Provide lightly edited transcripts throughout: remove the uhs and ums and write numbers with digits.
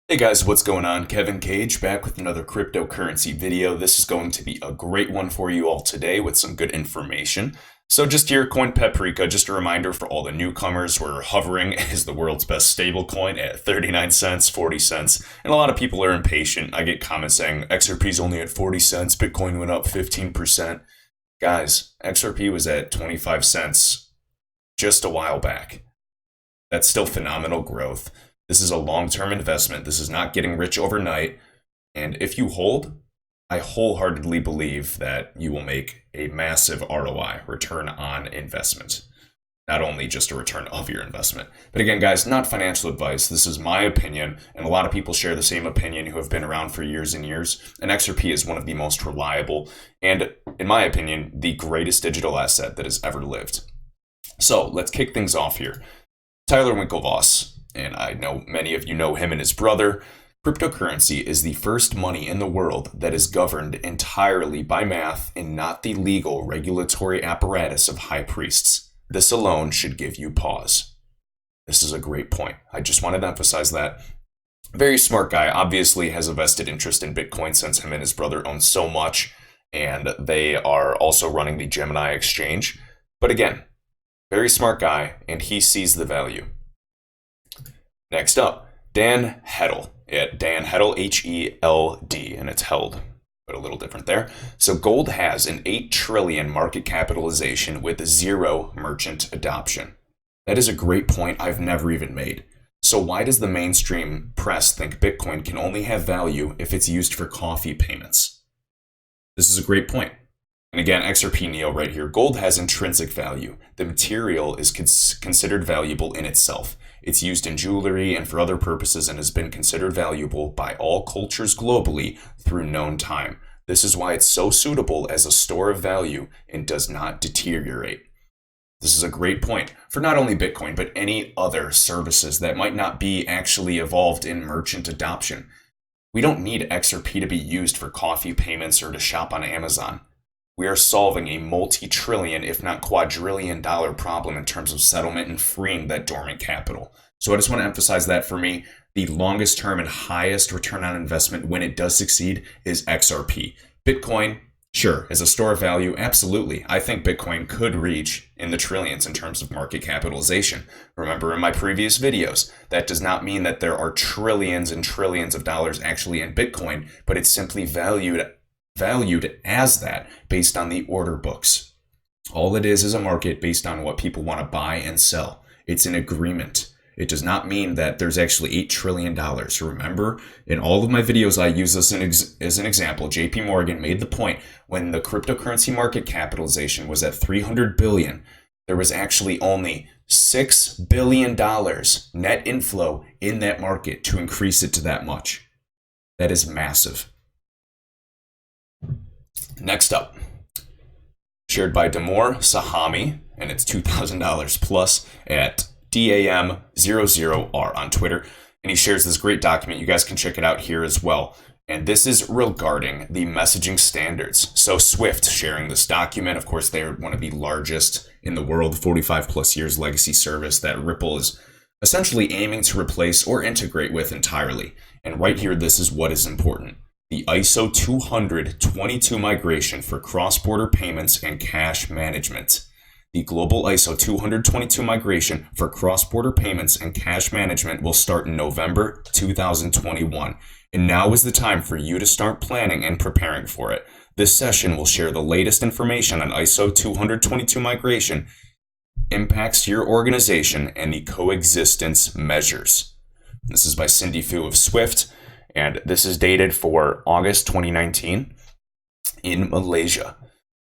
Hey guys, what's going on? Kevin Cage back with another cryptocurrency video. This is going to be a great one for you all today with some good information. So just here, Coin Paprika, just a reminder for all the newcomers, we're hovering as the world's best stablecoin at 39 cents, 40 cents, and a lot of people are impatient. I get comments saying XRP is only at 40 cents, Bitcoin went up 15%. Guys, XRP was at 25 cents just a while back. That's still phenomenal growth. This is a long-term investment. This is not getting rich overnight. And if you hold, I wholeheartedly believe that you will make a massive ROI, return on investment. Not only just a return of your investment. But again, guys, not financial advice. This is my opinion, and a lot of people share the same opinion who have been around for years and years. And XRP is one of the most reliable and, in my opinion, the greatest digital asset that has ever lived. So let's kick things off here. Tyler Winklevoss, and I know many of you know him and his brother. Cryptocurrency is the first money in the world that is governed entirely by math and not the legal regulatory apparatus of high priests. This alone should give you pause. This is a great point. I just wanted to emphasize that. Very smart guy, obviously has a vested interest in Bitcoin since him and his brother own so much, and they are also running the Gemini exchange. But again, very smart guy, and he sees the value. Next up, Dan Hedl at Dan Hedl, H-E-L-D, and it's held, but a little different there. So gold has an 8 trillion market capitalization with zero merchant adoption. That is a great point I've never even made. So why does the mainstream press think Bitcoin can only have value if it's used for coffee payments? This is a great point. And again, XRP Neo right here. Gold has intrinsic value. The material is considered valuable in itself. It's used in jewelry and for other purposes and has been considered valuable by all cultures globally through known time. This is why it's so suitable as a store of value and does not deteriorate. This is a great point for not only Bitcoin, but any other services that might not be actually evolved in merchant adoption. We don't need XRP to be used for coffee payments or to shop on Amazon. We are solving a multi-trillion, if not quadrillion dollar problem in terms of settlement and freeing that dormant capital. So I just want to emphasize that for me, the longest term and highest return on investment when it does succeed is XRP. Bitcoin, sure, as a store of value, absolutely. I think Bitcoin could reach in the trillions in terms of market capitalization. Remember in my previous videos, that does not mean that there are trillions and trillions of dollars actually in Bitcoin, but it's simply valued as that based on the order books. All it is a market based on what people want to buy and sell. It's an agreement. It does not mean that there's actually $8 trillion. Remember, in all of my videos, I use this as an example. JP Morgan made the point when the cryptocurrency market capitalization was at $300 billion, there was actually only $6 billion net inflow in that market to increase it to that much. That is massive. Next up, shared by Damor Sahami, and it's $2,000 plus at DAM00R on Twitter. And he shares this great document. You guys can check it out here as well. And this is regarding the messaging standards. So Swift sharing this document. Of course, they're one of the largest in the world, 45 plus years legacy service that Ripple is essentially aiming to replace or integrate with entirely. And right here, this is what is important. The ISO 20022 migration for cross-border payments and cash management. The global ISO 222 migration for cross-border payments and cash management will start in November 2021. And now is the time for you to start planning and preparing for it. This session will share the latest information on ISO 222 migration, impacts to your organization, and the coexistence measures. This is by Cindy Fu of Swift. And this is dated for August 2019 in Malaysia.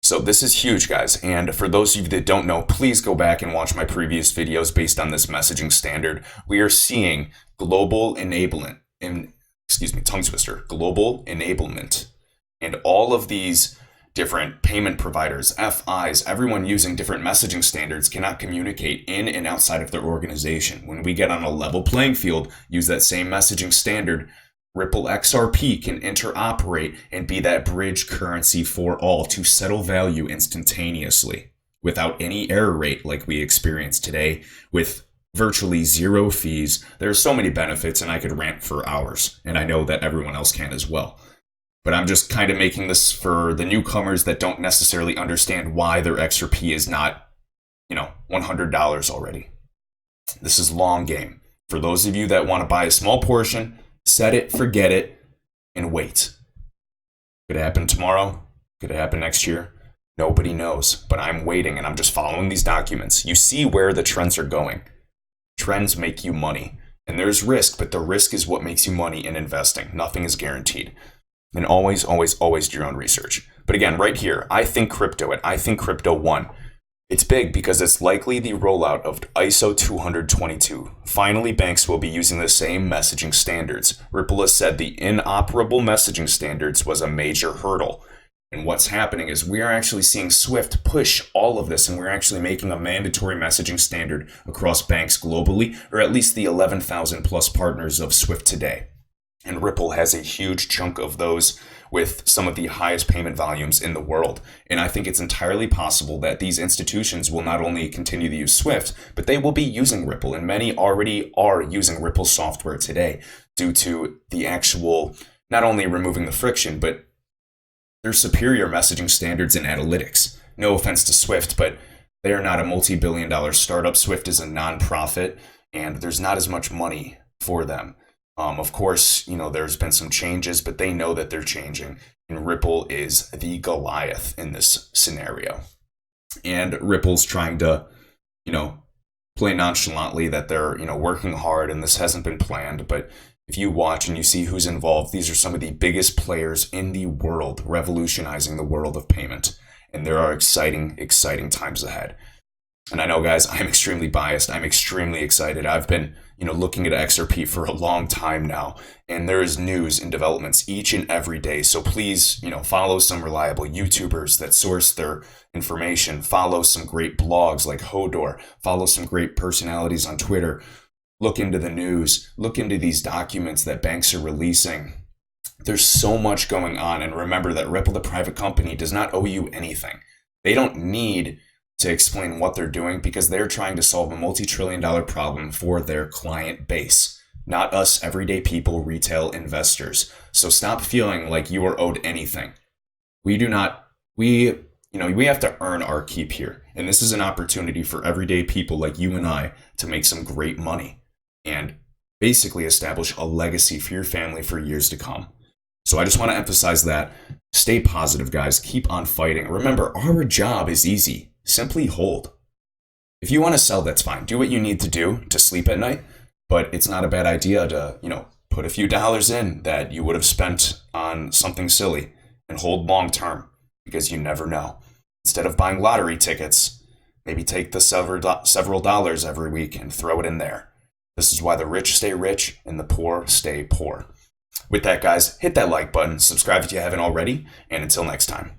So this is huge, guys. And for those of you that don't know, please go back and watch my previous videos based on this messaging standard. We are seeing global enablement, tongue twister, global enablement. And all of these different payment providers, FIs, everyone using different messaging standards cannot communicate in and outside of their organization. When we get on a level playing field, use that same messaging standard, Ripple XRP can interoperate and be that bridge currency for all to settle value instantaneously without any error rate like we experience today with virtually zero fees. There are so many benefits, and I could rant for hours, and I know that everyone else can as well. But I'm just kind of making this for the newcomers that don't necessarily understand why their XRP is not, $100 already. This is long game. For those of you that want to buy a small portion, set it, forget it, and wait. Could it happen tomorrow? Could it happen next year? Nobody knows, but I'm waiting and I'm just following these documents. You see where the trends are going. Trends make you money. And there's risk, but the risk is what makes you money in investing. Nothing is guaranteed. And always, always, always do your own research. But again, right here, I think crypto at I think crypto 1. It's big because it's likely the rollout of ISO 222. Finally, banks will be using the same messaging standards. Ripple has said the inoperable messaging standards was a major hurdle. And what's happening is we are actually seeing Swift push all of this, and we're actually making a mandatory messaging standard across banks globally, or at least the 11,000 plus partners of Swift today. And Ripple has a huge chunk of those with some of the highest payment volumes in the world. And I think it's entirely possible that these institutions will not only continue to use Swift, but they will be using Ripple. And many already are using Ripple software today due to the actual, not only removing the friction, but their superior messaging standards and analytics. No offense to Swift, but they are not a multi-billion-dollar startup. Swift is a nonprofit, and there's not as much money for them. Of course, there's been some changes, but they know that they're changing. And Ripple is the Goliath in this scenario. And Ripple's trying to, play nonchalantly that they're, working hard and this hasn't been planned. But if you watch and you see who's involved, these are some of the biggest players in the world, revolutionizing the world of payment. And there are exciting, exciting times ahead. And I know, guys, I'm extremely biased. I'm extremely excited. I've been, looking at XRP for a long time now, and there is news and developments each and every day. So please, follow some reliable YouTubers that source their information. Follow some great blogs like Hodor. Follow some great personalities on Twitter. Look into the news. Look into these documents that banks are releasing. There's so much going on. And remember that Ripple, the private company, does not owe you anything. They don't need to explain what they're doing because they're trying to solve a multi-trillion-dollar problem for their client base, not us everyday people, retail investors. So stop feeling like you are owed anything. We have to earn our keep here. And this is an opportunity for everyday people like you and I to make some great money and basically establish a legacy for your family for years to come. So I just want to emphasize that. Stay positive, guys. Keep on fighting. Remember, our job is easy. Simply hold. If you want to sell, that's fine. Do what you need to do to sleep at night, but it's not a bad idea to, put a few dollars in that you would have spent on something silly and hold long term because you never know. Instead of buying lottery tickets, maybe take the several dollars every week and throw it in there. This is why the rich stay rich and the poor stay poor. With that, guys, hit that like button, subscribe if you haven't already, and until next time.